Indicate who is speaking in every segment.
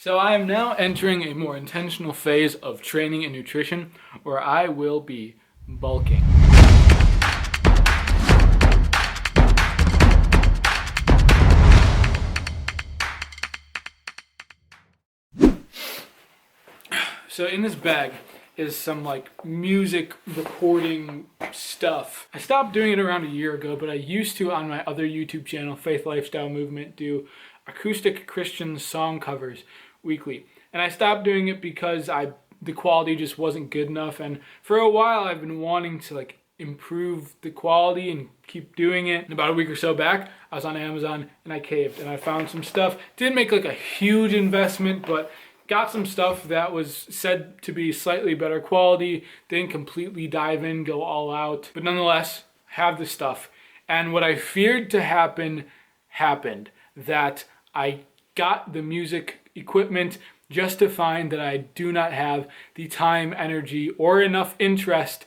Speaker 1: So I am now entering a more intentional phase of training and nutrition where I will be bulking. So in this bag is some like music recording stuff. I stopped doing it around a year ago, but I used to on my other YouTube channel, Faith Lifestyle Movement, do acoustic Christian song covers weekly. And I stopped doing it because the quality just wasn't good enough. And for a while I've been wanting to like improve the quality and keep doing it. And about a week or so back, I was on Amazon and I caved and I found some stuff. Didn't make like a huge investment, but got some stuff that was said to be slightly better quality. Didn't completely dive in, go all out, but nonetheless, have the stuff. And what I feared to happen, happened. That I got the music equipment just to find that I do not have the time, energy, or enough interest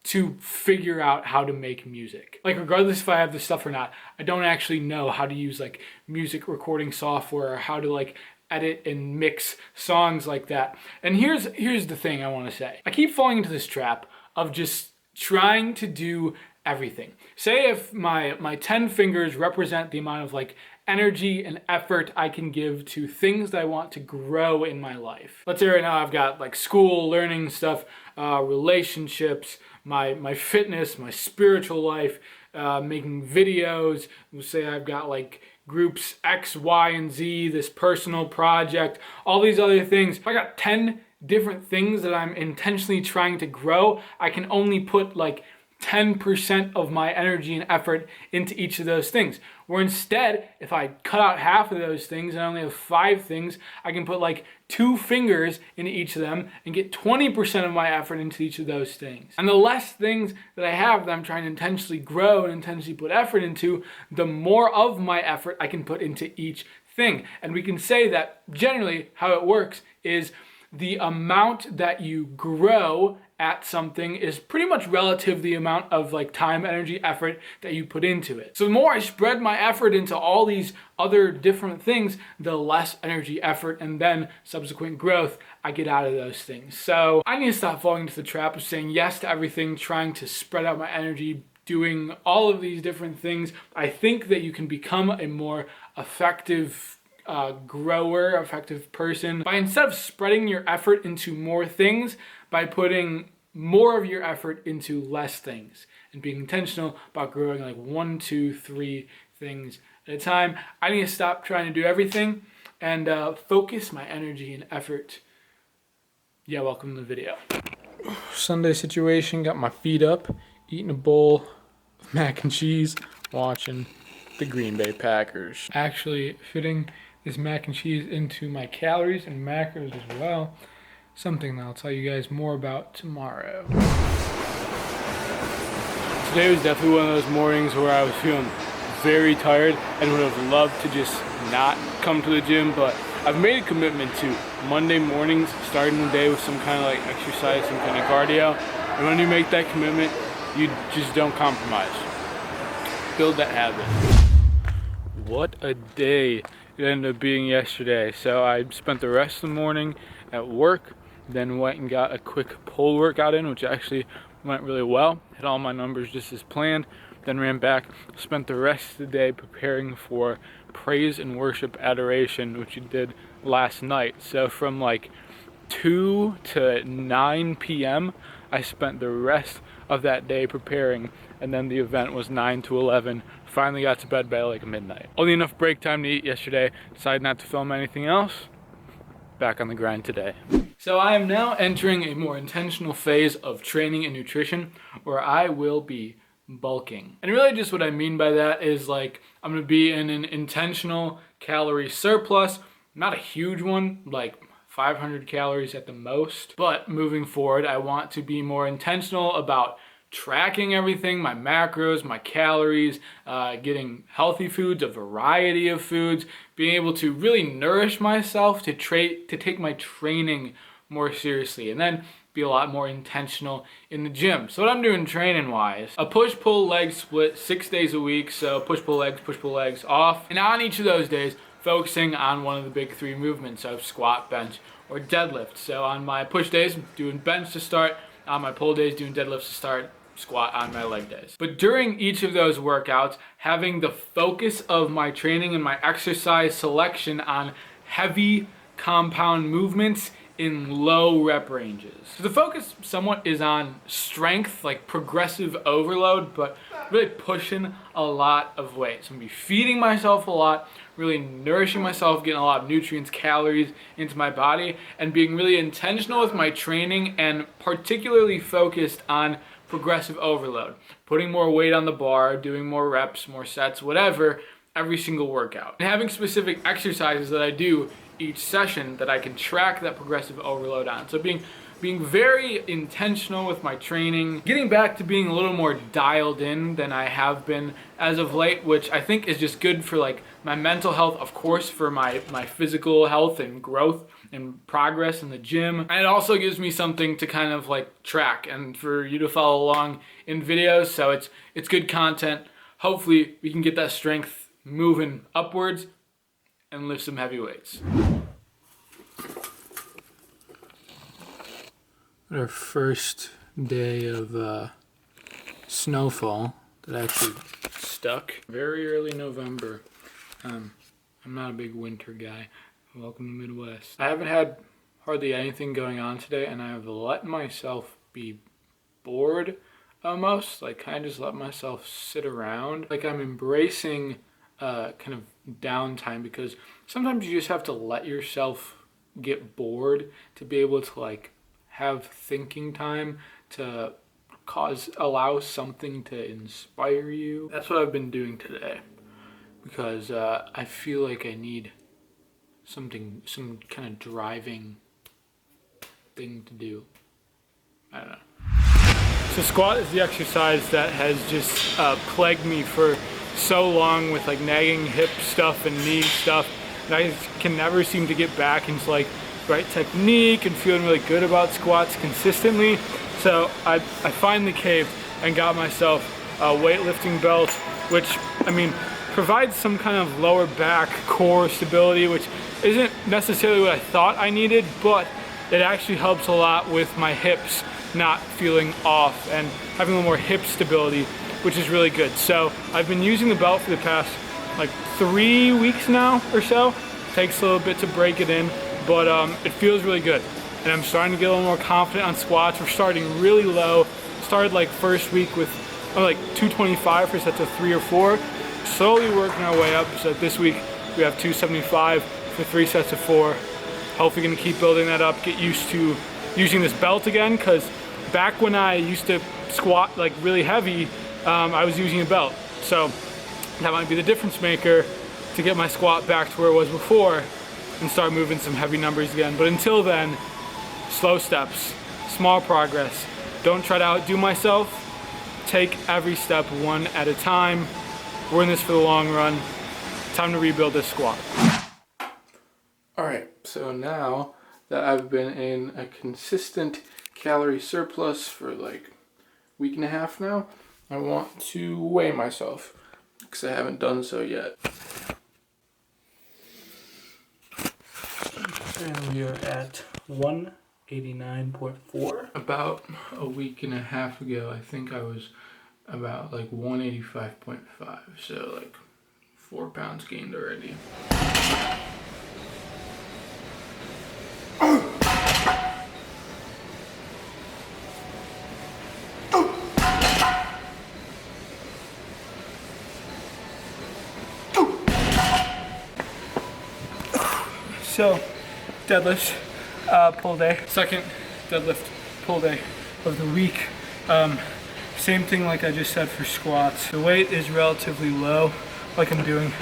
Speaker 1: to figure out how to make music. Like regardless if I have the stuff or not, I don't actually know how to use like music recording software or how to like edit and mix songs like that. And here's the thing I want to say. I keep falling into this trap of just trying to do everything. Say if my 10 fingers represent the amount of like energy and effort I can give to things that I want to grow in my life. Let's say right now I've got like school, learning stuff, relationships, my fitness, my spiritual life, making videos. We'll say I've got like groups X, Y, and Z, this personal project, all these other things. If I got 10 different things that I'm intentionally trying to grow, I can only put like 10% of my energy and effort into each of those things. Where instead, if I cut out half of those things and I only have 5 things, I can put like 2 fingers into each of them and get 20% of my effort into each of those things. And the less things that I have that I'm trying to intentionally grow and intentionally put effort into, the more of my effort I can put into each thing. And we can say that generally how it works is the amount that you grow at something is pretty much relative to the amount of like time, energy, effort that you put into it. So the more I spread my effort into all these other different things, the less energy, effort, and then subsequent growth I get out of those things. So I need to stop falling into the trap of saying yes to everything, trying to spread out my energy, doing all of these different things. I think that you can become a more effective grower, effective person by instead of spreading your effort into more things, by putting more of your effort into less things and being intentional about growing like 1, 2, 3 things at a time. I need to stop trying to do everything and focus my energy and effort. Yeah, welcome to the video. Sunday situation, got my feet up, eating a bowl of mac and cheese, watching the Green Bay Packers. Actually fitting this mac and cheese into my calories and macros as well. Something that I'll tell you guys more about tomorrow. Today was definitely one of those mornings where I was feeling very tired and would have loved to just not come to the gym, but I've made a commitment to Monday mornings starting the day with some kind of like exercise, some kind of cardio. And when you make that commitment, you just don't compromise. Build that habit. What a day it ended up being yesterday. So I spent the rest of the morning at work, then went and got a quick pull workout in, which actually went really well. Hit all my numbers just as planned. Then ran back, spent the rest of the day preparing for praise and worship adoration, which we did last night. So from like 2 to 9 p.m. I spent the rest of that day preparing, and then the event was 9 to 11. Finally got to bed by like midnight. Only enough break time to eat yesterday. Decided not to film anything else. Back on the grind today. So I am now entering a more intentional phase of training and nutrition where I will be bulking. And really just what I mean by that is like I'm going to be in an intentional calorie surplus, not a huge one, like 500 calories at the most, but moving forward I want to be more intentional about tracking everything, my macros, my calories, getting healthy foods, a variety of foods, being able to really nourish myself to take my training more seriously, and then be a lot more intentional in the gym. So what I'm doing training wise, a push-pull leg split 6 days a week. So push-pull legs off. And on each of those days, focusing on one of the big three movements of squat, bench, or deadlift. So on my push days, I'm doing bench to start. On my pull days, doing deadlifts to start. Squat on my leg days. But during each of those workouts, having the focus of my training and my exercise selection on heavy compound movements in low rep ranges. So the focus somewhat is on strength, like progressive overload, but really pushing a lot of weight. So I'm gonna be feeding myself a lot, really nourishing myself, getting a lot of nutrients, calories into my body, and being really intentional with my training and particularly focused on progressive overload. Putting more weight on the bar, doing more reps, more sets, whatever, every single workout. And having specific exercises that I do each session that I can track that progressive overload on. So being very intentional with my training, getting back to being a little more dialed in than I have been as of late, which I think is just good for like my mental health, of course, for my physical health and growth and progress in the gym. And it also gives me something to kind of like track and for you to follow along in videos. So it's good content. Hopefully we can get that strength moving upwards and lift some heavy weights. Our first day of snowfall that actually stuck. Very early November. I'm not a big winter guy. Welcome to Midwest. I haven't had hardly anything going on today, and I have let myself be bored almost. Like kind of just let myself sit around. Like I'm embracing kind of downtime, because sometimes you just have to let yourself get bored to be able to like have thinking time, to allow something to inspire you. That's what I've been doing today, because I feel like I need some kind of driving thing to do. I don't know. So squat is the exercise that has just plagued me for so long, with like nagging hip stuff and knee stuff, and I can never seem to get back into like right technique and feeling really good about squats consistently. So I finally caved and got myself a weightlifting belt, which I mean provides some kind of lower back core stability, which isn't necessarily what I thought I needed, but it actually helps a lot with my hips not feeling off and having a little more hip stability, which is really good. So I've been using the belt for the past like 3 weeks now or so. Takes a little bit to break it in, but it feels really good. And I'm starting to get a little more confident on squats. We're starting really low. Started like first week with like 225 for sets of 3 or 4. Slowly working our way up. So this week we have 275 for 3 sets of 4. Hopefully gonna keep building that up, get used to using this belt again, because back when I used to squat like really heavy, I was using a belt. So that might be the difference maker to get my squat back to where it was before and start moving some heavy numbers again. But until then, slow steps, small progress. Don't try to outdo myself. Take every step one at a time. We're in this for the long run. Time to rebuild this squat. All right, so now that I've been in a consistent calorie surplus for like a week and a half now, I want to weigh myself, because I haven't done so yet. And we are at 189.4. About a week and a half ago, I think I was about like 185.5. So like 4 pounds gained already. So, deadlift pull day. Second deadlift pull day of the week. Same thing like I just said for squats. The weight is relatively low, like I'm doing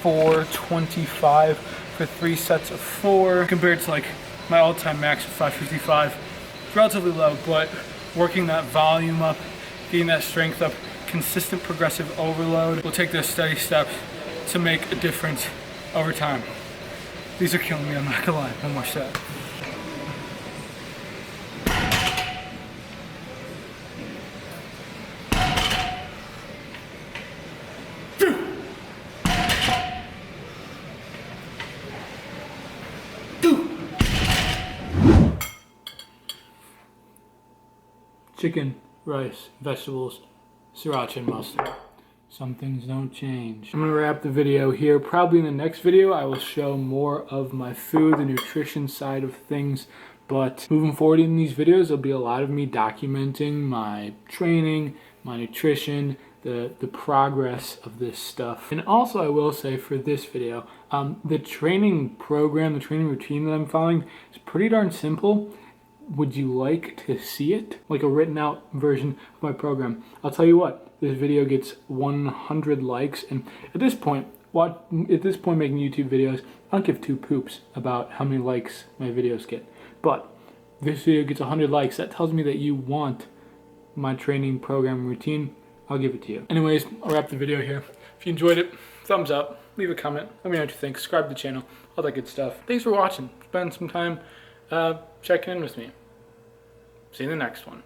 Speaker 1: 425 for 3 sets of 4, compared to like my all-time max of 555. It's relatively low, but working that volume up, getting that strength up, consistent progressive overload will take those steady steps to make a difference over time. These are killing me, I'm not gonna lie. One more set. chicken, rice, vegetables, sriracha and mustard. Some things don't change. I'm gonna wrap the video here. Probably in the next video, I will show more of my food, the nutrition side of things. But moving forward in these videos, there'll be a lot of me documenting my training, my nutrition, the progress of this stuff. And also I will say for this video, the training program, the training routine that I'm following is pretty darn simple. Would you like to see it? Like a written out version of my program. I'll tell you what, this video gets 100 likes, and at this point making YouTube videos, I don't give two poops about how many likes my videos get. But this video gets 100 likes, that tells me that you want my training program routine. I'll give it to you. Anyways, I'll wrap the video here. If you enjoyed it, thumbs up, leave a comment, let me know what you think, subscribe to the channel, all that good stuff. Thanks for watching. Spend some time checking in with me. See you in the next one.